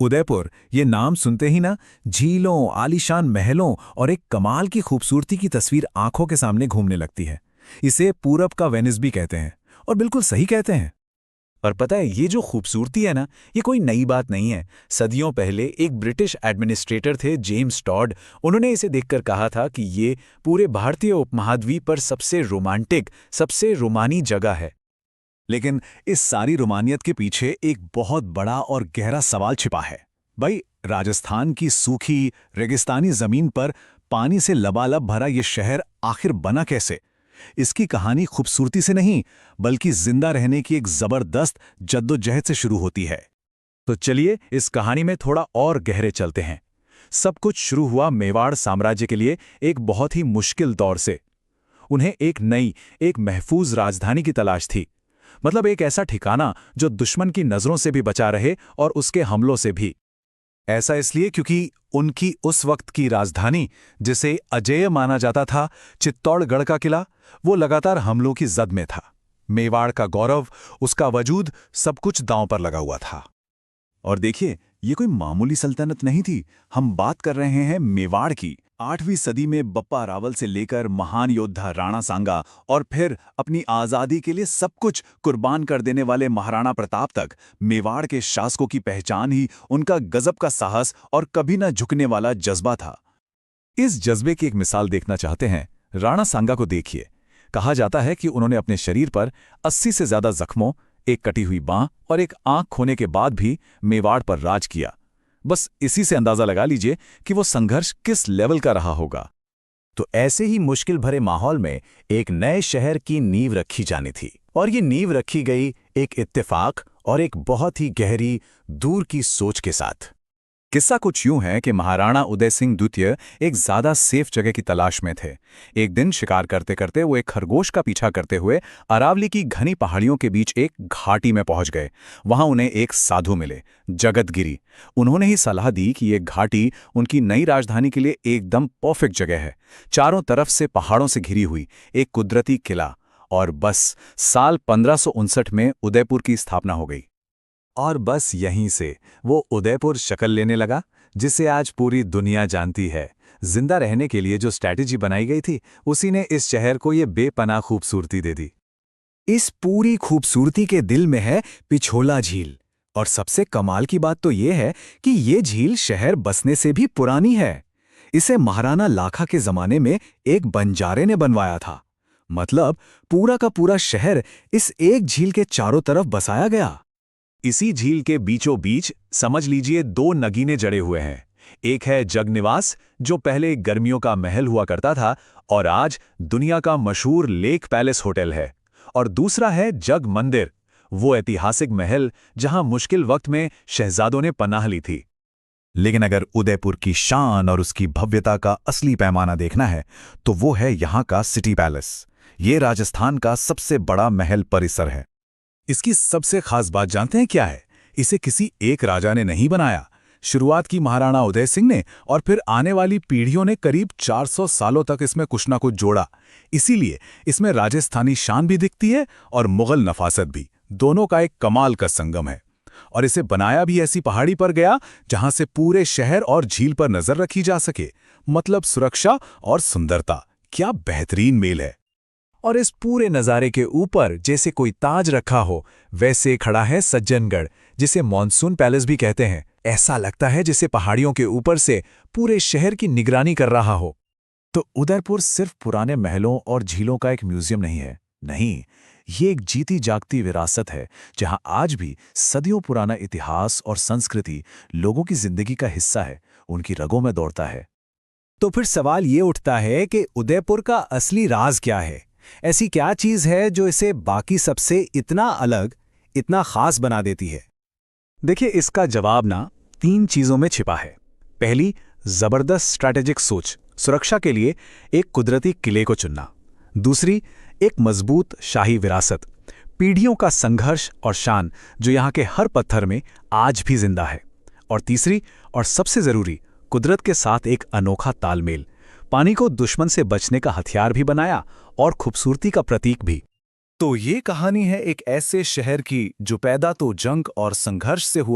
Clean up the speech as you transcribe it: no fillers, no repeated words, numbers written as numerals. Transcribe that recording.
उदयपुर, ये नाम सुनते ही ना झीलों, आलीशान महलों और एक कमाल की खूबसूरती की तस्वीर आंखों के सामने घूमने लगती है। इसे पूरब का वेनिस भी कहते हैं और बिल्कुल सही कहते हैं। और पता है, ये जो खूबसूरती है ना, ये कोई नई बात नहीं है। सदियों पहले एक ब्रिटिश एडमिनिस्ट्रेटर थे, जेम्स टॉड। उन्होंने इसे देखकर कहा था कि ये पूरे भारतीय उपमहाद्वीप पर सबसे रोमांटिक, सबसे रोमानी जगह है। लेकिन इस सारी रोमानियत के पीछे एक बहुत बड़ा और गहरा सवाल छिपा है। भाई, राजस्थान की सूखी रेगिस्तानी जमीन पर पानी से लबालब भरा ये शहर आखिर बना कैसे? इसकी कहानी खूबसूरती से नहीं, बल्कि जिंदा रहने की एक जबरदस्त जद्दोजहद से शुरू होती है। तो चलिए इस कहानी में थोड़ा और गहरे चलते हैं। सब कुछ शुरू हुआ मेवाड़ साम्राज्य के लिए एक बहुत ही मुश्किल दौर से। उन्हें एक नई, एक महफूज राजधानी की तलाश थी। मतलब एक ऐसा ठिकाना जो दुश्मन की नजरों से भी बचा रहे और उसके हमलों से भी। ऐसा इसलिए क्योंकि उनकी उस वक्त की राजधानी, जिसे अजेय माना जाता था, चित्तौड़गढ़ का किला, वो लगातार हमलों की जद में था। मेवाड़ का गौरव, उसका वजूद, सब कुछ दांव पर लगा हुआ था। और देखिए, ये कोई मामूली सल्तनत नहीं थी। हम बात कर रहे हैं मेवाड़ की। 8वीं सदी में बप्पा रावल से लेकर महान योद्धा राणा सांगा और फिर अपनी आज़ादी के लिए सब कुछ कुर्बान कर देने वाले महाराणा प्रताप तक, मेवाड़ के शासकों की पहचान ही उनका गजब का साहस और कभी न झुकने वाला जज्बा था। इस जज्बे की एक मिसाल देखना चाहते हैं? राणा सांगा को देखिए। कहा जाता है कि उन्होंने अपने शरीर पर 80 से ज्यादा जख्मों, एक कटी हुई बांह और एक आंख खोने के बाद भी मेवाड़ पर राज किया। बस इसी से अंदाजा लगा लीजिए कि वो संघर्ष किस लेवल का रहा होगा। तो ऐसे ही मुश्किल भरे माहौल में एक नए शहर की नींव रखी जानी थी, और ये नींव रखी गई एक इत्तेफाक और एक बहुत ही गहरी, दूर की सोच के साथ। किस्सा कुछ यूं है कि महाराणा उदय सिंह द्वितीय एक ज्यादा सेफ जगह की तलाश में थे। एक दिन शिकार करते करते वो एक खरगोश का पीछा करते हुए अरावली की घनी पहाड़ियों के बीच एक घाटी में पहुंच गए। वहां उन्हें एक साधु मिले, जगतगिरी। उन्होंने ही सलाह दी कि ये घाटी उनकी नई राजधानी के लिए एकदम परफेक्ट जगह है। चारों तरफ से पहाड़ों से घिरी हुई एक कुदरती किला। और बस साल 1559 में उदयपुर की स्थापना हो गई। और बस यहीं से वो उदयपुर शक्ल लेने लगा, जिसे आज पूरी दुनिया जानती है। जिंदा रहने के लिए जो स्ट्रैटेजी बनाई गई थी, उसी ने इस शहर को ये बेपनाह खूबसूरती दे दी। इस पूरी खूबसूरती के दिल में है पिछोला झील। और सबसे कमाल की बात तो ये है कि ये झील शहर बसने से भी पुरानी है। इसे महाराणा लाखा के जमाने में एक बंजारे ने बनवाया था। मतलब पूरा का पूरा शहर इस एक झील के चारों तरफ बसाया गया। इसी झील के बीचों बीच समझ लीजिए 2 नगीने जड़े हुए हैं। एक है जगनिवास, जो पहले गर्मियों का महल हुआ करता था और आज दुनिया का मशहूर लेक पैलेस होटल है। और दूसरा है जग मंदिर, वो ऐतिहासिक महल जहां मुश्किल वक्त में शहजादों ने पनाह ली थी। लेकिन अगर उदयपुर की शान और उसकी भव्यता का असली पैमाना देखना है, तो वो है यहाँ का सिटी पैलेस। ये राजस्थान का सबसे बड़ा महल परिसर है। इसकी सबसे खास बात जानते हैं क्या है? इसे किसी एक राजा ने नहीं बनाया। शुरुआत की महाराणा उदय सिंह ने, और फिर आने वाली पीढ़ियों ने करीब 400 सालों तक इसमें कुछ ना कुछ जोड़ा। इसीलिए इसमें राजस्थानी शान भी दिखती है और मुगल नफासत भी। दोनों का एक कमाल का संगम है। और इसे बनाया भी ऐसी पहाड़ी पर गया जहां से पूरे शहर और झील पर नजर रखी जा सके। मतलब सुरक्षा और सुंदरता, क्या बेहतरीन मेल है। और इस पूरे नज़ारे के ऊपर जैसे कोई ताज रखा हो, वैसे खड़ा है सज्जनगढ़, जिसे मॉनसून पैलेस भी कहते हैं। ऐसा लगता है जैसे पहाड़ियों के ऊपर से पूरे शहर की निगरानी कर रहा हो। तो उदयपुर सिर्फ पुराने महलों और झीलों का एक म्यूजियम नहीं है। नहीं, ये एक जीती जागती विरासत है, जहां आज भी सदियों पुराना इतिहास और संस्कृति लोगों की जिंदगी का हिस्सा है, उनकी रगों में दौड़ता है। तो फिर सवाल ये उठता है कि उदयपुर का असली राज क्या है? ऐसी क्या चीज है जो इसे बाकी सबसे इतना अलग, इतना खास बना देती है? देखिए, इसका जवाब ना 3 चीजों में छिपा है। पहली, जबरदस्त स्ट्रैटेजिक सोच, सुरक्षा के लिए एक कुदरती किले को चुनना। दूसरी, एक मजबूत शाही विरासत, पीढ़ियों का संघर्ष और शान जो यहाँ के हर पत्थर में आज भी जिंदा है। और तीसरी और सबसे जरूरी, कुदरत के साथ एक अनोखा तालमेल, पानी को दुश्मन से बचने का हथियार भी बनाया और खूबसूरती का प्रतीक भी। तो ये कहानी है एक ऐसे शहर की जो पैदा तो जंग और संघर्ष से हुआ